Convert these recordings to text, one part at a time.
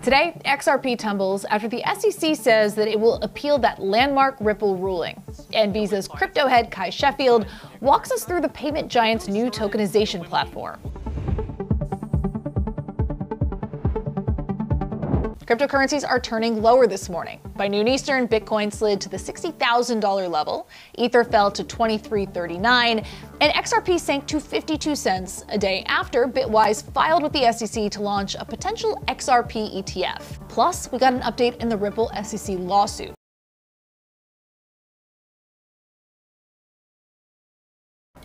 Today, XRP tumbles after the S.E.C. says that it will appeal that landmark Ripple ruling. And Visa's crypto head Cuy Sheffield walks us through the payment giant's new tokenization platform. Cryptocurrencies are turning lower this morning. By noon Eastern, Bitcoin slid to the $60,000 level, Ether fell to $23.39, and XRP sank to 52 cents a day after Bitwise filed with the S.E.C. to launch a potential XRP ETF. Plus, we got an update in the Ripple S.E.C. lawsuit.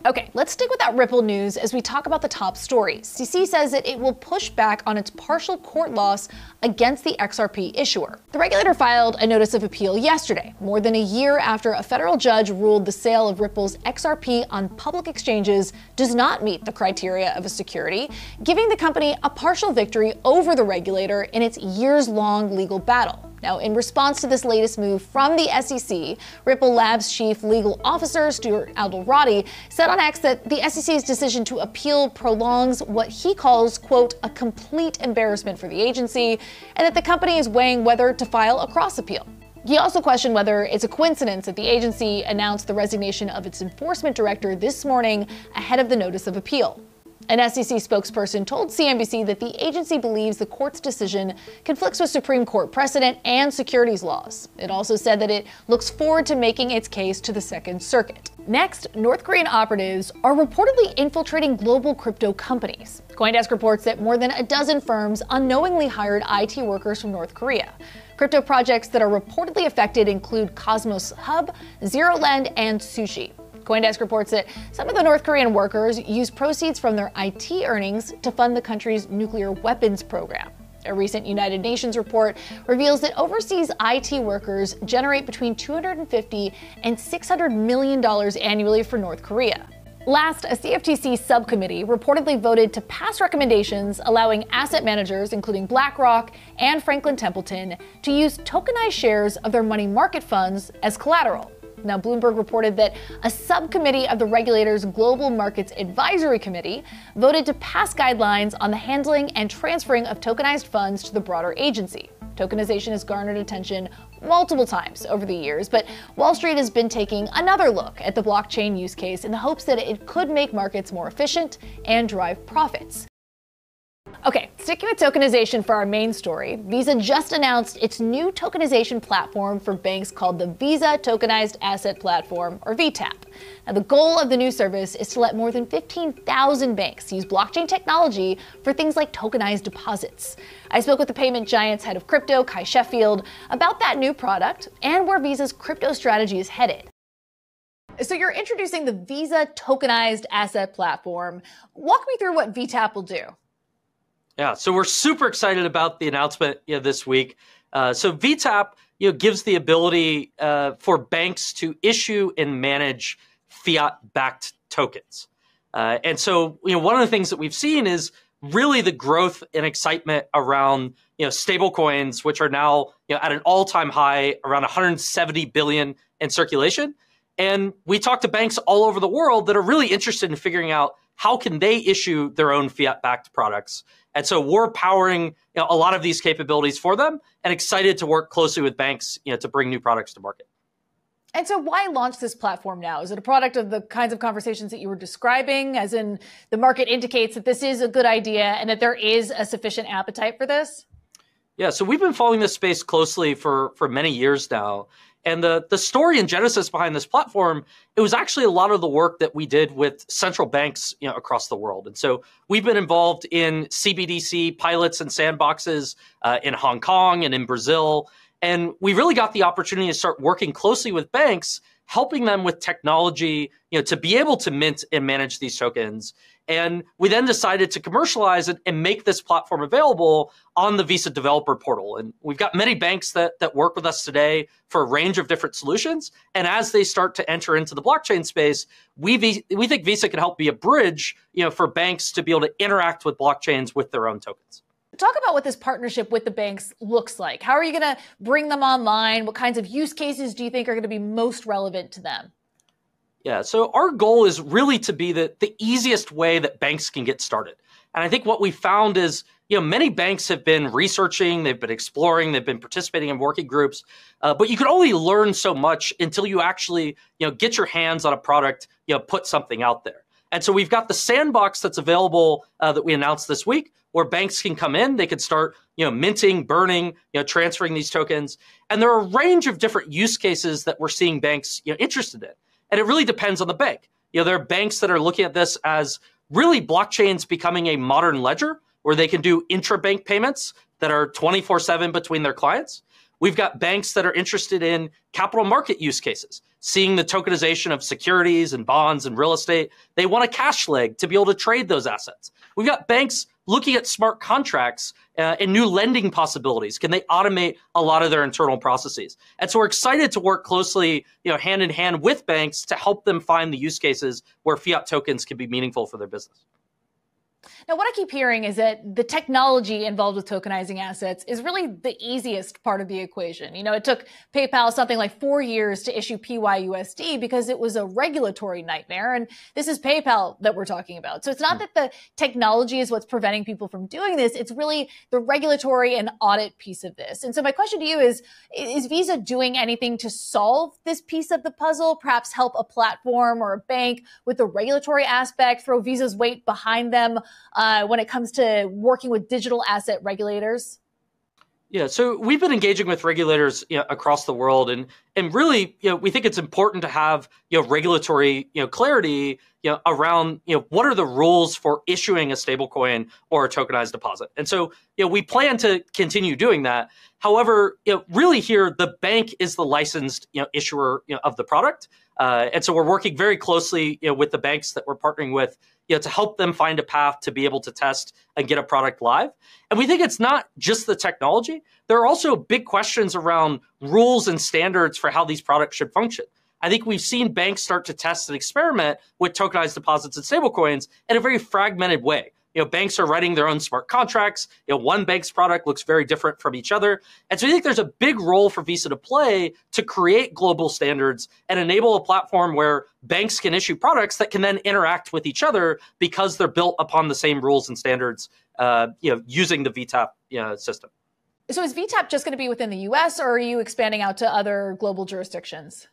Okay, let's stick with that Ripple news as we talk about the top stories. S.E.C. says that it will push back on its partial court loss against the XRP issuer. The regulator filed a notice of appeal yesterday, more than a year after a federal judge ruled the sale of Ripple's XRP on public exchanges does not meet the criteria of a security, giving the company a partial victory over the regulator in its years-long legal battle. Now, in response to this latest move from the S.E.C., Ripple Labs chief legal officer Stuart Alderoty said on X that the S.E.C.'s decision to appeal prolongs what he calls, quote, a complete embarrassment for the agency, and that the company is weighing whether to file a cross appeal. He also questioned whether it's a coincidence that the agency announced the resignation of its enforcement director this morning ahead of the notice of appeal. An S.E.C. spokesperson told CNBC that the agency believes the court's decision conflicts with Supreme Court precedent and securities laws. It also said that it looks forward to making its case to the Second Circuit. Next, North Korean operatives are reportedly infiltrating global crypto companies. CoinDesk reports that more than a dozen firms unknowingly hired IT workers from North Korea. Crypto projects that are reportedly affected include Cosmos Hub, ZeroLend, and Sushi. CoinDesk reports that some of the North Korean workers used proceeds from their IT earnings to fund the country's nuclear weapons program. A recent United Nations report reveals that overseas IT workers generate between $250 and $600 million annually for North Korea. Last, a CFTC subcommittee reportedly voted to pass recommendations allowing asset managers, including BlackRock and Franklin Templeton, to use tokenized shares of their money market funds as collateral. Now, Bloomberg reported that a subcommittee of the regulator's Global Markets Advisory Committee voted to pass guidelines on the handling and transferring of tokenized funds to the broader agency. Tokenization has garnered attention multiple times over the years, but Wall Street has been taking another look at the blockchain use case in the hopes that it could make markets more efficient and drive profits. Okay, sticking with tokenization for our main story, Visa just announced its new tokenization platform for banks called the Visa Tokenized Asset Platform, or VTAP. Now, the goal of the new service is to let more than 15,000 banks use blockchain technology for things like tokenized deposits. I spoke with the payment giant's head of crypto, Cuy Sheffield, about that new product and where Visa's crypto strategy is headed. So you're introducing the Visa Tokenized Asset Platform. Walk me through what VTAP will do. Yeah, so we're super excited about the announcement this week. So VTAP gives the ability for banks to issue and manage fiat-backed tokens. And so one of the things that we've seen is really the growth and excitement around stable coins, which are now at an all-time high, around 170 billion in circulation. And we talk to banks all over the world that are really interested in figuring out how can they issue their own fiat-backed products. And so we're powering a lot of these capabilities for them and excited to work closely with banks to bring new products to market. And so why launch this platform now? Is it a product of the kinds of conversations that you were describing, as in the market indicates that this is a good idea and that there is a sufficient appetite for this? Yeah, so we've been following this space closely for many years now. And the story and genesis behind this platform, it was actually a lot of the work that we did with central banks across the world. And so we've been involved in CBDC pilots and sandboxes in Hong Kong and in Brazil. And we really got the opportunity to start working closely with banks, helping them with technology to be able to mint and manage these tokens. And we then decided to commercialize it and make this platform available on the Visa Developer Portal. And we've got many banks that work with us today for a range of different solutions. And as they start to enter into the blockchain space, we think Visa can help be a bridge for banks to be able to interact with blockchains with their own tokens. Talk about what this partnership with the banks looks like. How are you going to bring them online? What kinds of use cases do you think are going to be most relevant to them? Yeah, so our goal is really to be the easiest way that banks can get started. And I think what we found is, many banks have been researching, they've been exploring, they've been participating in working groups, but you can only learn so much until you actually, get your hands on a product, put something out there. And so we've got the sandbox that's available that we announced this week, where banks can come in, they can start, minting, burning, transferring these tokens. And there are a range of different use cases that we're seeing banks, interested in. And it really depends on the bank. There are banks that are looking at this as really blockchains becoming a modern ledger where they can do intra-bank payments that are 24/7 between their clients. We've got banks that are interested in capital market use cases, seeing the tokenization of securities and bonds and real estate. They want a cash leg to be able to trade those assets. We've got banks looking at smart contracts and new lending possibilities. Can they automate a lot of their internal processes? And so we're excited to work closely, hand in hand with banks to help them find the use cases where fiat tokens can be meaningful for their business. Now, what I keep hearing is that the technology involved with tokenizing assets is really the easiest part of the equation. It took PayPal something like 4 years to issue PYUSD because it was a regulatory nightmare. And this is PayPal that we're talking about. So it's not that the technology is what's preventing people from doing this. It's really the regulatory and audit piece of this. And so my question to you is Visa doing anything to solve this piece of the puzzle? Perhaps help a platform or a bank with the regulatory aspect, throw Visa's weight behind them when it comes to working with digital asset regulators? Yeah, so we've been engaging with regulators across the world, and really, we think it's important to have regulatory clarity around what are the rules for issuing a stablecoin or a tokenized deposit. And so we plan to continue doing that. However, really here the bank is the licensed issuer of the product, and so we're working very closely with the banks that we're partnering with to help them find a path to be able to test and get a product live. And we think it's not just the technology. There are also big questions around rules and standards for how these products should function. I think we've seen banks start to test and experiment with tokenized deposits and stablecoins in a very fragmented way. Banks are writing their own smart contracts. One bank's product looks very different from each other. And so I think there's a big role for Visa to play to create global standards and enable a platform where banks can issue products that can then interact with each other because they're built upon the same rules and standards, using the VTAP system. So is VTAP just going to be within the US, or are you expanding out to other global jurisdictions?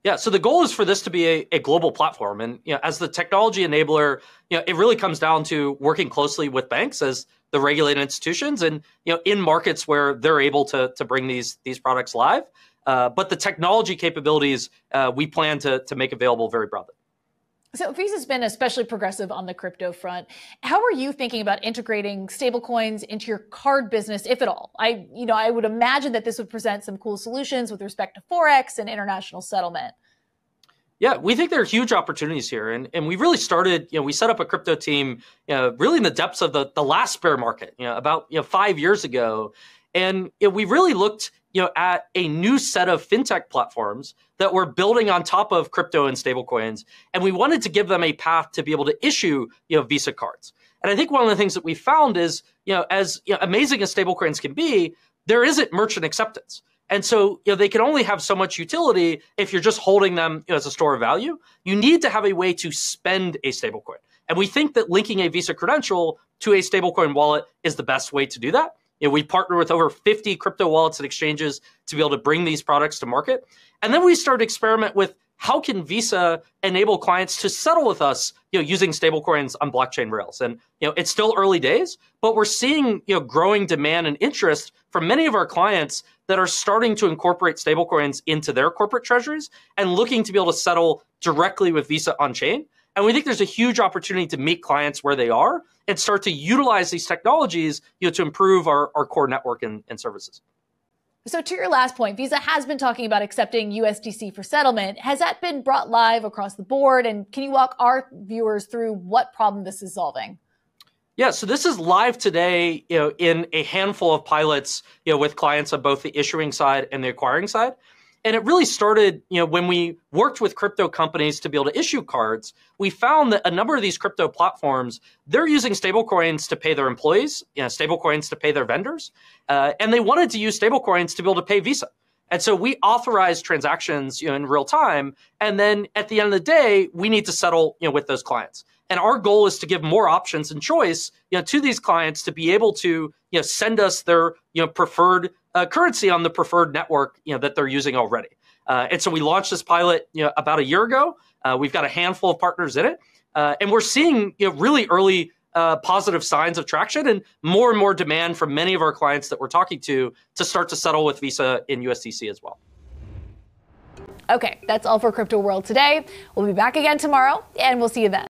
Yeah, so the goal is for this to be a global platform. And as the technology enabler, it really comes down to working closely with banks as the regulated institutions and in markets where they're able to bring these products live. But the technology capabilities we plan to make available very broadly. So Visa's been especially progressive on the crypto front. How are you thinking about integrating stablecoins into your card business, if at all? I would imagine that this would present some cool solutions with respect to Forex and international settlement. Yeah, we think there are huge opportunities here. And we really started, we set up a crypto team really in the depths of the last bear market, about 5 years ago. And we really looked at a new set of fintech platforms that were building on top of crypto and stablecoins. And we wanted to give them a path to be able to issue Visa cards. And I think one of the things that we found is, as amazing as stablecoins can be, there isn't merchant acceptance. And so they can only have so much utility if you're just holding them as a store of value. You need to have a way to spend a stablecoin. And we think that linking a Visa credential to a stablecoin wallet is the best way to do that. We partner with over 50 crypto wallets and exchanges to be able to bring these products to market. And then we started to experiment with how can Visa enable clients to settle with us, using stablecoins on blockchain rails. And it's still early days, but we're seeing growing demand and interest from many of our clients that are starting to incorporate stablecoins into their corporate treasuries and looking to be able to settle directly with Visa on chain. And we think there's a huge opportunity to meet clients where they are and start to utilize these technologies to improve our core network and services. So to your last point, Visa has been talking about accepting USDC for settlement. Has that been brought live across the board? And can you walk our viewers through what problem this is solving? Yeah, so this is live today, in a handful of pilots, with clients on both the issuing side and the acquiring side. And it really started, when we worked with crypto companies to be able to issue cards. We found that a number of these crypto platforms, they're using stablecoins to pay their employees, stablecoins to pay their vendors, and they wanted to use stablecoins to be able to pay Visa. And so we authorize transactions, in real time, and then at the end of the day, we need to settle, with those clients. And our goal is to give more options and choice, to these clients to be able to, send us their, preferred currency on the preferred network, that they're using already. And so we launched this pilot, about a year ago. We've got a handful of partners in it, and we're seeing, really early positive signs of traction and more demand from many of our clients that we're talking to start to settle with Visa in USDC as well. Okay, that's all for Crypto World today. We'll be back again tomorrow, and we'll see you then.